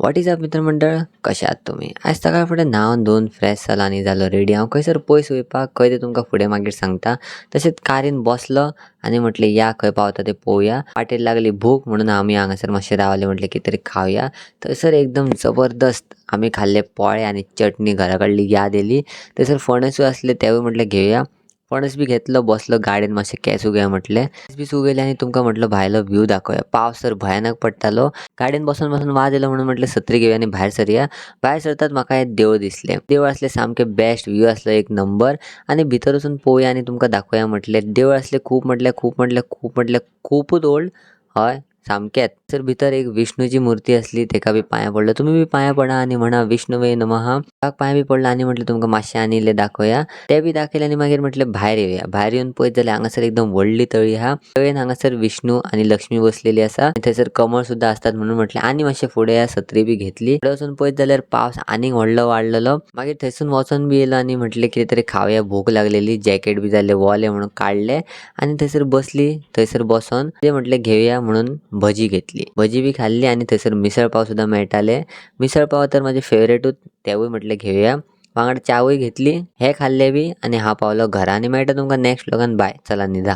What is up मित्रमंडळ, कशा आहात तुम्ही? आज सकाळ फुडें न्हावन धुवन फ्रेश जाला आनी जालो रेडी. हांव खंयसर पयस वयपाक खंय तें तुमकां फुडें मागीर सांगता. तशेंच कारीन बसलो आनी म्हटलें या खंय पावता तें पळोवया. वाटेर लागली भूक म्हणून आमी हांगासर मातशें रावले, म्हटलें कितें तरी खावया. थंयसर एकदम जबरदस्त आमी खाल्ले पोळे आनी चटणी, घरा कडली याद येयली. थंयसर फणसूय आसले तेवूय म्हटलें घेवया. फणस बी घेतलो, बसलो गाडयेन मातशें केंस उगया म्हटलें. केंस बी उगयले आनी तुमकां म्हटलं भायलो व्ह्यू दाखोवया. पावस तर भयानक पडटालो. गाडयेन बसून बसून वाज येयलो म्हणून म्हटलें सत्री घेवया आनी भायर सरया. भायर सरतात म्हाका एक देवूळ दिसलें. देवूळ आसलें सामकें बेस्ट, व्ह्यू आसलो एक नंबर. आनी भितर वचून पळोवया आनी तुमकां दाखोवया म्हटलें. देवूळ आसलें खूपूच ओल्ड. हय सामकेंच. तर भितर एक विष्णूची मुर्ती आसली, तेका बी पांयां पडलो. तुमी बी पांयां पडा आनी म्हणा विष्णुवे नमः. ताका पांयां बी पडलो आनी म्हटलें तुमकां मातशें आनी इल्लें दाखोवया. ते बी दाखयले आनी मागीर म्हटलें भायर येवया. भायर येवन पळयत जाल्यार हांगासर एकदम व्हडली तळी आहा. तळयेन हांगासर विष्णू आनी लक्ष्मी बसलेली आसा. थंयसर कमळ सुद्दां आसतात म्हणून म्हटलें आनी मातशें फुडें या. सत्री बी घेतली. फुडें वचून पळयत जाल्यार पावस आनीक व्हडलो वाडलेलो. मागीर थंयसून वचोन बी येयलो आनी म्हटलें कितें तरी खावया, भूक लागलेली. जॅकेट बी जाल्ले वोले म्हणून काडले आनी थंयसर बसली. थंयसर बसोन ते म्हटलें घेवया म्हणून भजी घेतली. भजी बी खाल्ली आनी थंयसर मिसळ पाव सुद्दां मेळटाले. मिसळ पाव तर म्हाजे फेवरेटूच, तेवूय म्हटलें घेवया. वांगडा च्यावूय घेतली. हे खाल्ले बी आनी हांव पावलो घरा. आनी मेळटा तुमकां नेक्स्ट व्लॉगान. बाय. चला न्हिदा.